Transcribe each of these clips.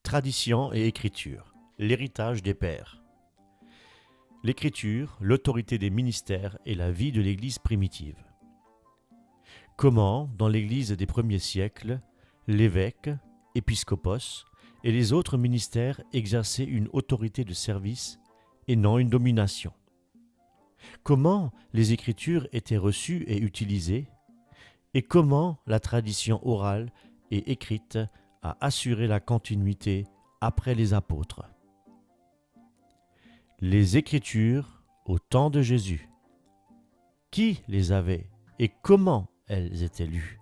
Tradition et écriture, l'héritage des pères. L'écriture, l'autorité des ministères et la vie de l'Église primitive. Comment, dans l'Église des premiers siècles, l'évêque, épiscopos et les autres ministères exerçaient une autorité de service et non une domination. Comment les Écritures étaient reçues et utilisées et comment la tradition orale et écrite a assuré la continuité après les apôtres. Les Écritures au temps de Jésus. Qui les avait et comment elles étaient lues?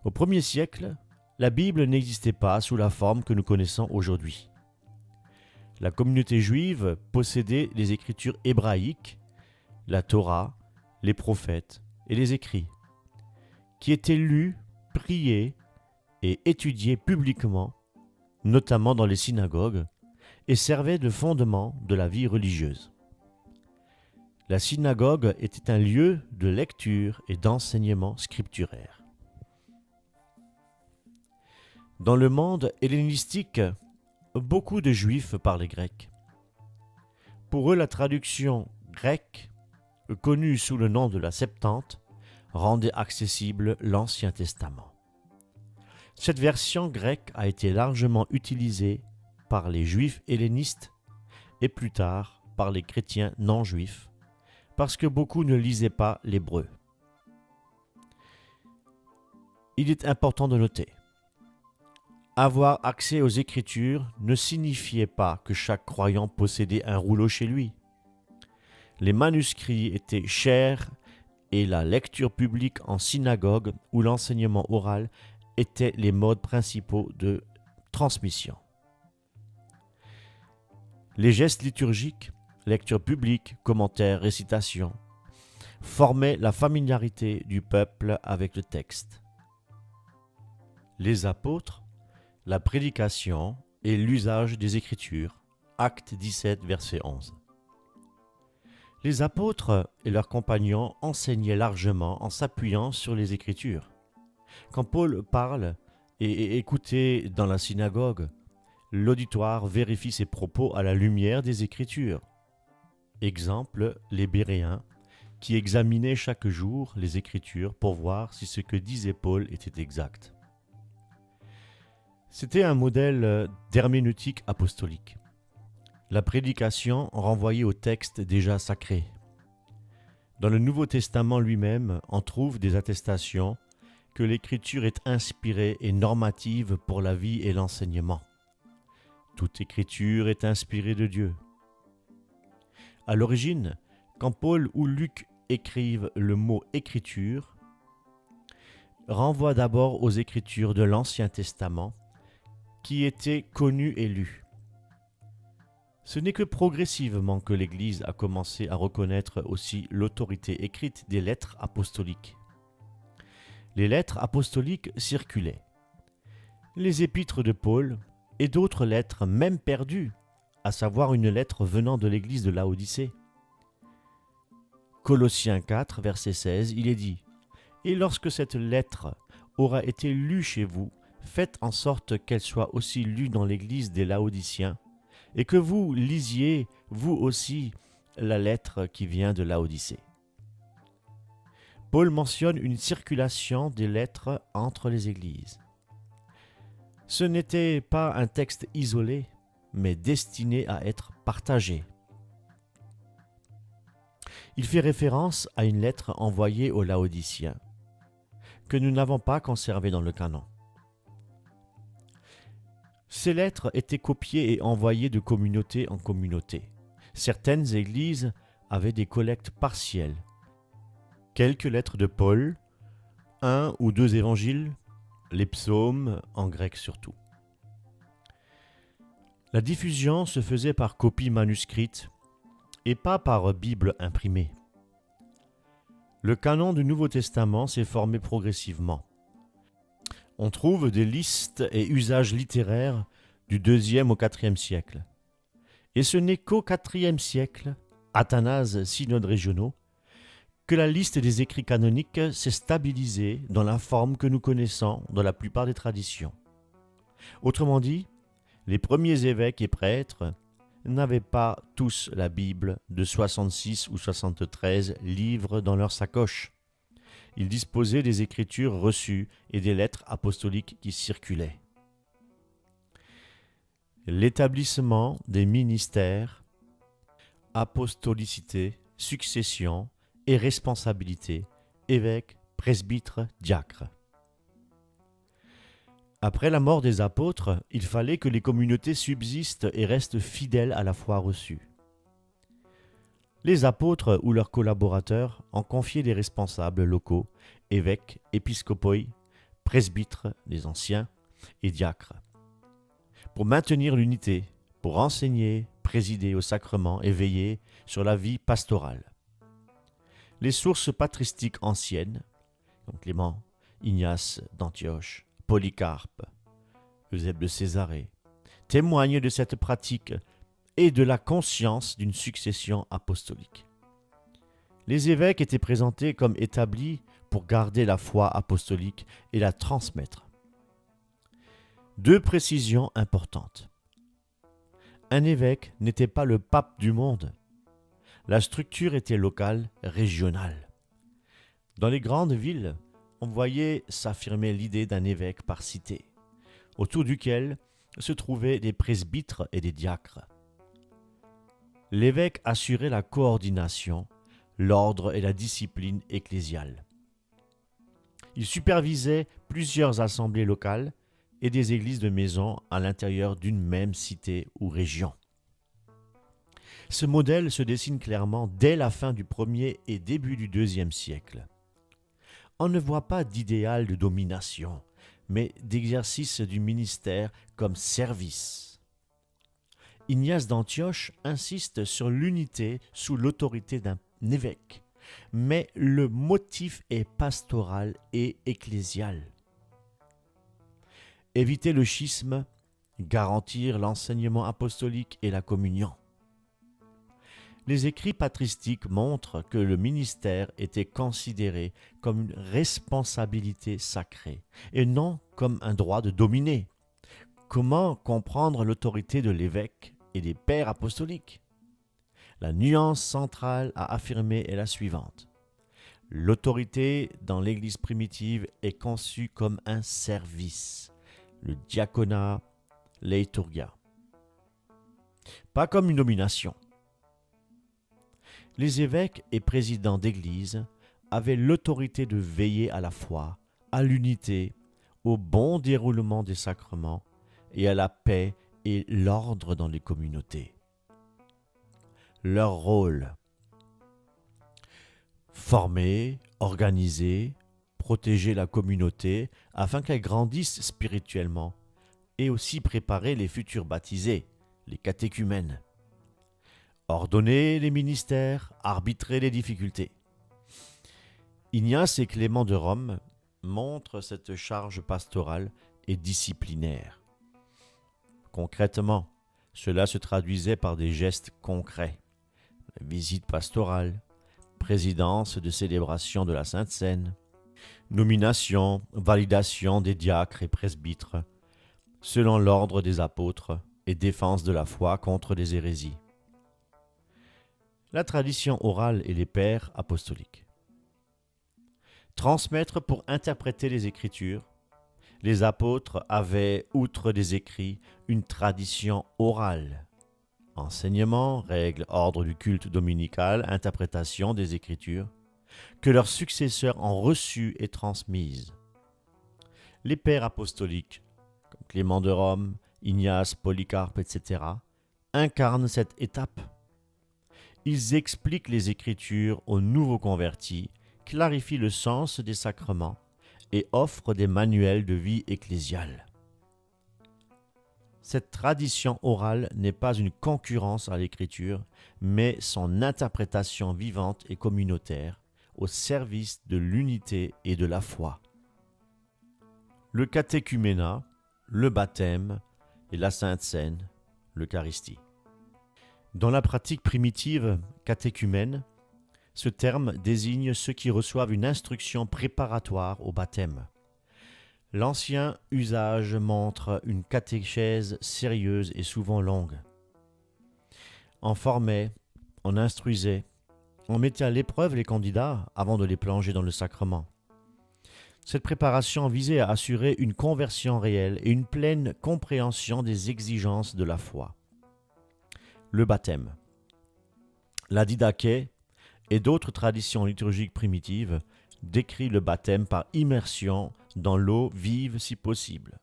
Au 1er siècle, la Bible n'existait pas sous la forme que nous connaissons aujourd'hui. La communauté juive possédait les Écritures hébraïques, la Torah, les prophètes et les écrits, qui étaient lus, priés et étudiés publiquement, notamment dans les synagogues, et servaient de fondement de la vie religieuse. La synagogue était un lieu de lecture et d'enseignement scripturaire. Dans le monde hellénistique, beaucoup de Juifs parlaient grec. Pour eux, la traduction grecque, connue sous le nom de la Septante, rendait accessible l'Ancien Testament. Cette version grecque a été largement utilisée par les Juifs hellénistes et plus tard par les chrétiens non-juifs, parce que beaucoup ne lisaient pas l'hébreu. Il est important de noter, avoir accès aux Écritures ne signifiait pas que chaque croyant possédait un rouleau chez lui. Les manuscrits étaient chers et la lecture publique en synagogue ou l'enseignement oral étaient les modes principaux de transmission. Les gestes liturgiques, lecture publique, commentaires, récitation, formaient la familiarité du peuple avec le texte. Les apôtres, la prédication et l'usage des Écritures, Actes 17, verset 11. Les apôtres et leurs compagnons enseignaient largement en s'appuyant sur les Écritures. Quand Paul parle et est écouté dans la synagogue, l'auditoire vérifie ses propos à la lumière des Écritures. Exemple, les Béréens, qui examinaient chaque jour les Écritures pour voir si ce que disait Paul était exact. C'était un modèle d'herméneutique apostolique. La prédication renvoyait au texte déjà sacré. Dans le Nouveau Testament lui-même, on trouve des attestations que l'Écriture est inspirée et normative pour la vie et l'enseignement. Toute Écriture est inspirée de Dieu. À l'origine, quand Paul ou Luc écrivent le mot « écriture », renvoie d'abord aux Écritures de l'Ancien Testament qui étaient connues et lues. Ce n'est que progressivement que l'Église a commencé à reconnaître aussi l'autorité écrite des lettres apostoliques. Les lettres apostoliques circulaient. Les épîtres de Paul et d'autres lettres même perdues, à savoir une lettre venant de l'église de Laodicée. Colossiens 4, verset 16, il est dit « Et lorsque cette lettre aura été lue chez vous, faites en sorte qu'elle soit aussi lue dans l'église des Laodiciens, et que vous lisiez, vous aussi, la lettre qui vient de Laodicée. » Paul mentionne une circulation des lettres entre les églises. Ce n'était pas un texte isolé, mais destiné à être partagé. Il fait référence à une lettre envoyée aux Laodiciens, que nous n'avons pas conservée dans le canon. Ces lettres étaient copiées et envoyées de communauté en communauté. Certaines églises avaient des collectes partielles. Quelques lettres de Paul, 1 ou 2 évangiles, les psaumes, en grec surtout. La diffusion se faisait par copie manuscrite et pas par Bible imprimée. Le canon du Nouveau Testament s'est formé progressivement. On trouve des listes et usages littéraires du 2e au 4e siècle. Et ce n'est qu'au 4e siècle, Athanase, synodes régionaux, que la liste des écrits canoniques s'est stabilisée dans la forme que nous connaissons dans la plupart des traditions. Autrement dit, les premiers évêques et prêtres n'avaient pas tous la Bible de 66 ou 73 livres dans leur sacoche. Ils disposaient des écritures reçues et des lettres apostoliques qui circulaient. L'établissement des ministères, apostolicité, succession et responsabilité, évêques, presbytres, diacres. Après la mort des apôtres, il fallait que les communautés subsistent et restent fidèles à la foi reçue. Les apôtres ou leurs collaborateurs en confiaient des responsables locaux, évêques, épiscopoi, presbytres, les anciens, et diacres, pour maintenir l'unité, pour enseigner, présider au sacrement et veiller sur la vie pastorale. Les sources patristiques anciennes, comme Clément, Ignace d'Antioche, Polycarpe, Eusèbe de Césarée, témoignent de cette pratique et de la conscience d'une succession apostolique. Les évêques étaient présentés comme établis pour garder la foi apostolique et la transmettre. Deux précisions importantes. Un évêque n'était pas le pape du monde. La structure était locale, régionale. Dans les grandes villes, on voyait s'affirmer l'idée d'un évêque par cité, autour duquel se trouvaient des presbytres et des diacres. L'évêque assurait la coordination, l'ordre et la discipline ecclésiale. Il supervisait plusieurs assemblées locales et des églises de maison à l'intérieur d'une même cité ou région. Ce modèle se dessine clairement dès la fin du 1er et début du 2e siècle. On ne voit pas d'idéal de domination, mais d'exercice du ministère comme service. Ignace d'Antioche insiste sur l'unité sous l'autorité d'un évêque, mais le motif est pastoral et ecclésial. Éviter le schisme, garantir l'enseignement apostolique et la communion. Les écrits patristiques montrent que le ministère était considéré comme une responsabilité sacrée et non comme un droit de dominer. Comment comprendre l'autorité de l'évêque et des pères apostoliques? La nuance centrale à affirmer est la suivante. L'autorité dans l'Église primitive est conçue comme un service, le diaconat, l'eiturgia, pas comme une domination. Les évêques et présidents d'église avaient l'autorité de veiller à la foi, à l'unité, au bon déroulement des sacrements et à la paix et l'ordre dans les communautés. Leur rôle: former, organiser, protéger la communauté afin qu'elle grandisse spirituellement et aussi préparer les futurs baptisés, les catéchumènes. Ordonner les ministères, arbitrer les difficultés. Ignace et Clément de Rome montrent cette charge pastorale et disciplinaire. Concrètement, cela se traduisait par des gestes concrets. Visite pastorale, présidence de célébration de la Sainte Seine, nomination, validation des diacres et presbytres, selon l'ordre des apôtres et défense de la foi contre les hérésies. La tradition orale et les pères apostoliques. Transmettre pour interpréter les Écritures. Les apôtres avaient, outre des écrits, une tradition orale. Enseignement, règles, ordre du culte dominical, interprétation des Écritures, que leurs successeurs ont reçues et transmises. Les pères apostoliques, comme Clément de Rome, Ignace, Polycarpe, etc., incarnent cette étape. Ils expliquent les Écritures aux nouveaux convertis, clarifient le sens des sacrements et offrent des manuels de vie ecclésiale. Cette tradition orale n'est pas une concurrence à l'écriture, mais son interprétation vivante et communautaire au service de l'unité et de la foi. Le catéchuménat, le baptême et la Sainte Seine, l'Eucharistie. Dans la pratique primitive catéchumène, ce terme désigne ceux qui reçoivent une instruction préparatoire au baptême. L'ancien usage montre une catéchèse sérieuse et souvent longue. On formait, on instruisait, on mettait à l'épreuve les candidats avant de les plonger dans le sacrement. Cette préparation visait à assurer une conversion réelle et une pleine compréhension des exigences de la foi. Le baptême. La didaché et d'autres traditions liturgiques primitives décrit le baptême par immersion dans l'eau vive si possible.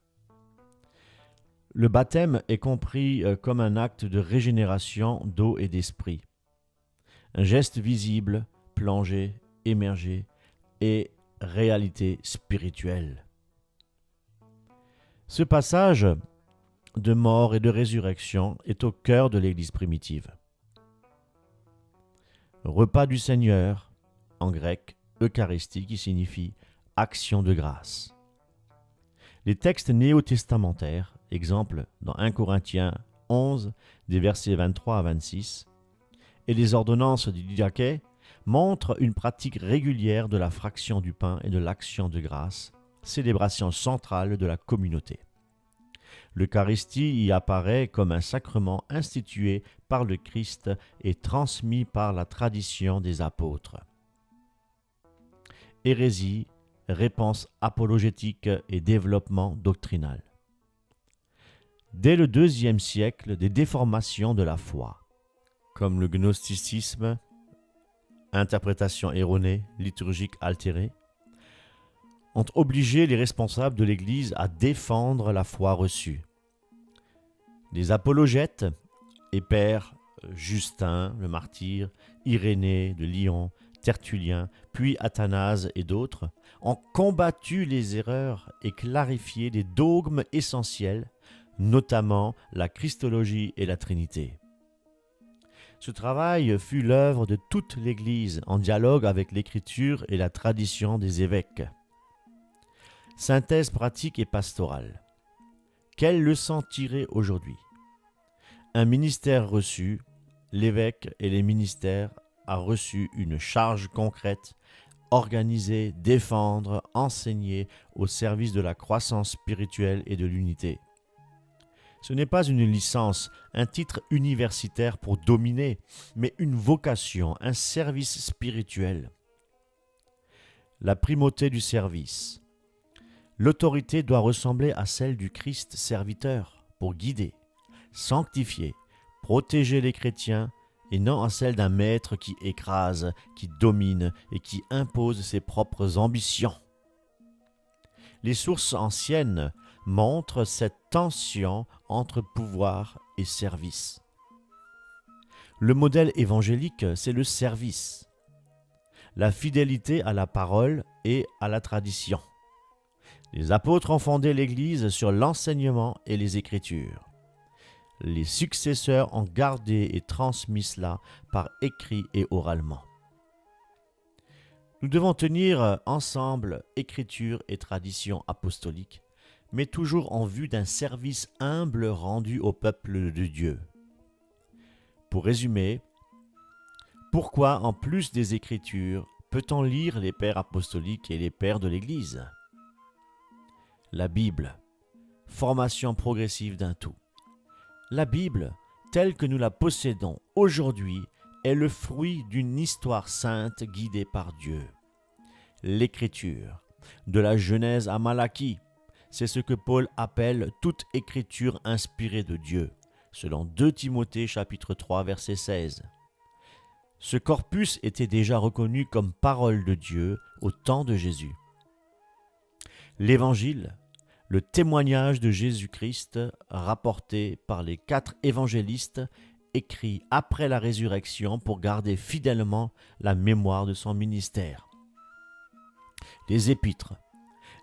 Le baptême est compris comme un acte de régénération d'eau et d'esprit. Un geste visible, plongé, émergé et réalité spirituelle. Ce passage de mort et de résurrection est au cœur de l'Église primitive. Repas du Seigneur, en grec, Eucharistie, qui signifie action de grâce. Les textes néo-testamentaires, exemple dans 1 Corinthiens 11, des versets 23 à 26, et les ordonnances du didaché montrent une pratique régulière de la fraction du pain et de l'action de grâce, célébration centrale de la communauté. L'Eucharistie y apparaît comme un sacrement institué par le Christ et transmis par la tradition des apôtres. Hérésie, réponse apologétique et développement doctrinal. Dès le IIe siècle, des déformations de la foi, comme le gnosticisme, interprétation erronée, liturgique altérée, ont obligé les responsables de l'Église à défendre la foi reçue. Les apologètes et pères Justin, le martyr, Irénée de Lyon, Tertullien, puis Athanase et d'autres, ont combattu les erreurs et clarifié les dogmes essentiels, notamment la Christologie et la Trinité. Ce travail fut l'œuvre de toute l'Église en dialogue avec l'Écriture et la tradition des évêques. Synthèse pratique et pastorale. Quelle leçon tirer aujourd'hui? Un ministère reçu, l'évêque et les ministères a reçu une charge concrète, organiser, défendre, enseigner au service de la croissance spirituelle et de l'unité. Ce n'est pas une licence, un titre universitaire pour dominer, mais une vocation, un service spirituel. La primauté du service. L'autorité doit ressembler à celle du Christ serviteur pour guider, sanctifier, protéger les chrétiens et non à celle d'un maître qui écrase, qui domine et qui impose ses propres ambitions. Les sources anciennes montrent cette tension entre pouvoir et service. Le modèle évangélique, c'est le service, la fidélité à la parole et à la tradition. Les apôtres ont fondé l'Église sur l'enseignement et les Écritures. Les successeurs ont gardé et transmis cela par écrit et oralement. Nous devons tenir ensemble Écriture et tradition apostolique, mais toujours en vue d'un service humble rendu au peuple de Dieu. Pour résumer, pourquoi en plus des Écritures peut-on lire les pères apostoliques et les pères de l'Église? La Bible, formation progressive d'un tout. La Bible, telle que nous la possédons aujourd'hui, est le fruit d'une histoire sainte guidée par Dieu. L'Écriture, de la Genèse à Malachie, c'est ce que Paul appelle toute écriture inspirée de Dieu, selon 2 Timothée chapitre 3 verset 16. Ce corpus était déjà reconnu comme parole de Dieu au temps de Jésus. L'Évangile, le témoignage de Jésus-Christ rapporté par les 4 évangélistes, écrit après la résurrection pour garder fidèlement la mémoire de son ministère. Les épîtres,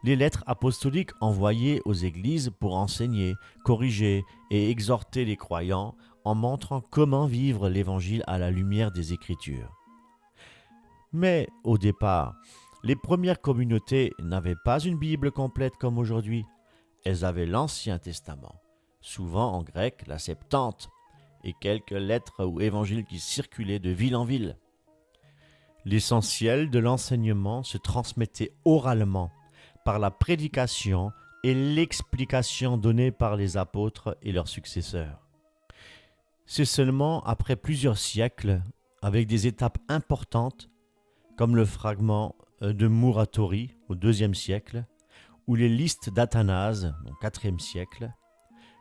les lettres apostoliques envoyées aux églises pour enseigner, corriger et exhorter les croyants en montrant comment vivre l'Évangile à la lumière des Écritures. Mais au départ, les premières communautés n'avaient pas une Bible complète comme aujourd'hui. Elles avaient l'Ancien Testament, souvent en grec la Septante, et quelques lettres ou évangiles qui circulaient de ville en ville. L'essentiel de l'enseignement se transmettait oralement par la prédication et l'explication donnée par les apôtres et leurs successeurs. C'est seulement après plusieurs siècles, avec des étapes importantes, comme le fragment de Muratori au IIe siècle, ou les listes d'Athanase au IVe siècle,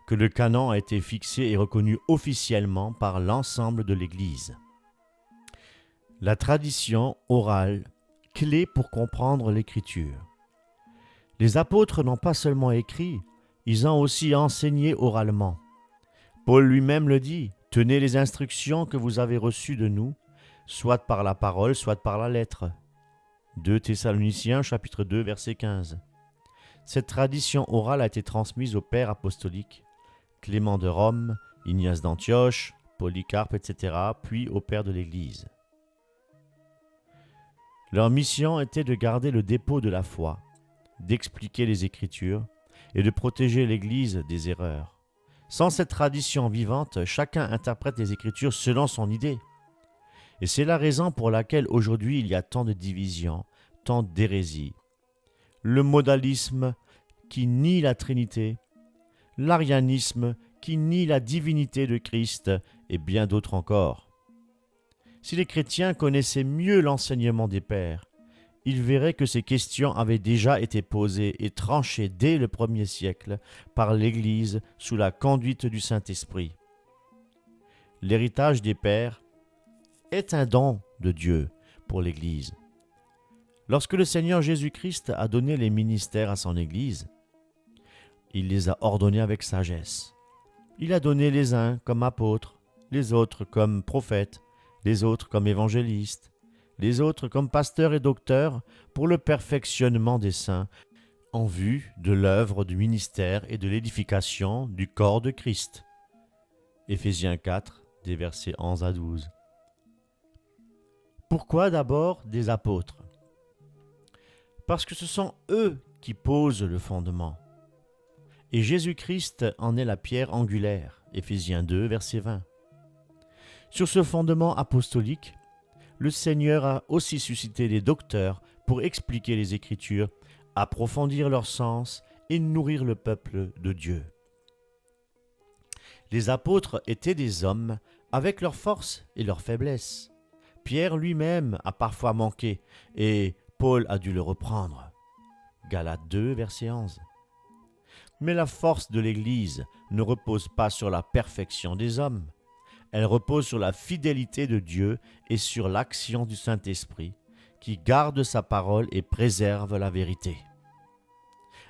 que le canon a été fixé et reconnu officiellement par l'ensemble de l'Église. La tradition orale, clé pour comprendre l'Écriture. Les apôtres n'ont pas seulement écrit, ils ont aussi enseigné oralement. Paul lui-même le dit, « Tenez les instructions que vous avez reçues de nous, soit par la parole, soit par la lettre. » 2 Thessaloniciens, chapitre 2, verset 15. Cette tradition orale a été transmise aux pères apostoliques, Clément de Rome, Ignace d'Antioche, Polycarpe, etc., puis aux pères de l'Église. Leur mission était de garder le dépôt de la foi, d'expliquer les Écritures et de protéger l'Église des erreurs. Sans cette tradition vivante, chacun interprète les Écritures selon son idée. Et c'est la raison pour laquelle aujourd'hui il y a tant de divisions, tant d'hérésies. Le modalisme qui nie la Trinité, l'arianisme qui nie la divinité de Christ et bien d'autres encore. Si les chrétiens connaissaient mieux l'enseignement des pères, ils verraient que ces questions avaient déjà été posées et tranchées dès le 1er siècle par l'Église sous la conduite du Saint-Esprit. L'héritage des pères est un don de Dieu pour l'Église. Lorsque le Seigneur Jésus-Christ a donné les ministères à son Église, il les a ordonnés avec sagesse. Il a donné les uns comme apôtres, les autres comme prophètes, les autres comme évangélistes, les autres comme pasteurs et docteurs pour le perfectionnement des saints, en vue de l'œuvre du ministère et de l'édification du corps de Christ. Éphésiens 4, des versets 11 à 12. Pourquoi d'abord des apôtres? Parce que ce sont eux qui posent le fondement. Et Jésus-Christ en est la pierre angulaire. Éphésiens 2, verset 20. Sur ce fondement apostolique, le Seigneur a aussi suscité des docteurs pour expliquer les Écritures, approfondir leur sens et nourrir le peuple de Dieu. Les apôtres étaient des hommes avec leurs forces et leurs faiblesses. Pierre lui-même a parfois manqué et Paul a dû le reprendre. Galates 2, verset 11. Mais la force de l'Église ne repose pas sur la perfection des hommes. Elle repose sur la fidélité de Dieu et sur l'action du Saint-Esprit, qui garde sa parole et préserve la vérité.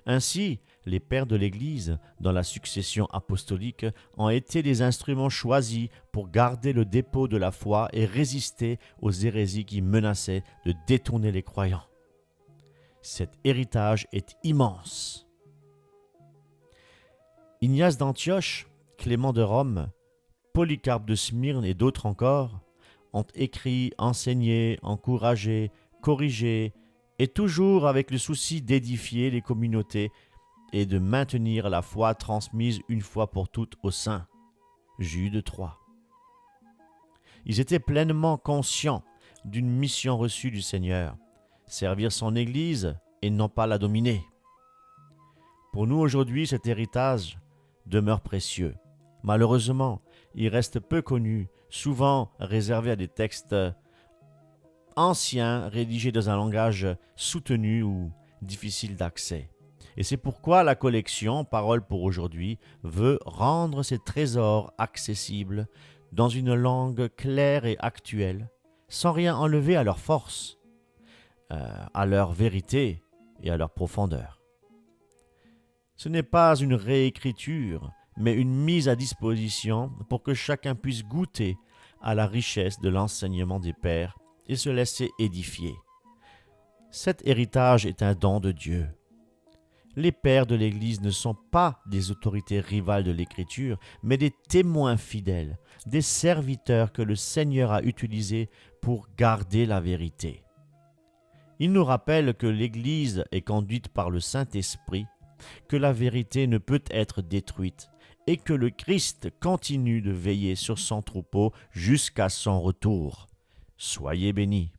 Ainsi, les pères de l'Église, dans la succession apostolique, ont été des instruments choisis pour garder le dépôt de la foi et résister aux hérésies qui menaçaient de détourner les croyants. Cet héritage est immense. Ignace d'Antioche, Clément de Rome, Polycarpe de Smyrne et d'autres encore ont écrit, enseigné, encouragé, corrigé, et toujours avec le souci d'édifier les communautés et de maintenir la foi transmise une fois pour toutes aux saints. Jude 3. Ils étaient pleinement conscients d'une mission reçue du Seigneur, servir son Église et non pas la dominer. Pour nous aujourd'hui, cet héritage demeure précieux. Malheureusement, il reste peu connu, souvent réservé à des textes anciens, rédigés dans un langage soutenu ou difficile d'accès. Et c'est pourquoi la collection Paroles pour aujourd'hui veut rendre ces trésors accessibles dans une langue claire et actuelle, sans rien enlever à leur force, à leur vérité et à leur profondeur. Ce n'est pas une réécriture, mais une mise à disposition pour que chacun puisse goûter à la richesse de l'enseignement des pères et se laisser édifier. Cet héritage est un don de Dieu. Les pères de l'Église ne sont pas des autorités rivales de l'Écriture, mais des témoins fidèles, des serviteurs que le Seigneur a utilisés pour garder la vérité. Il nous rappelle que l'Église est conduite par le Saint-Esprit, que la vérité ne peut être détruite et que le Christ continue de veiller sur son troupeau jusqu'à son retour. Soyez bénis.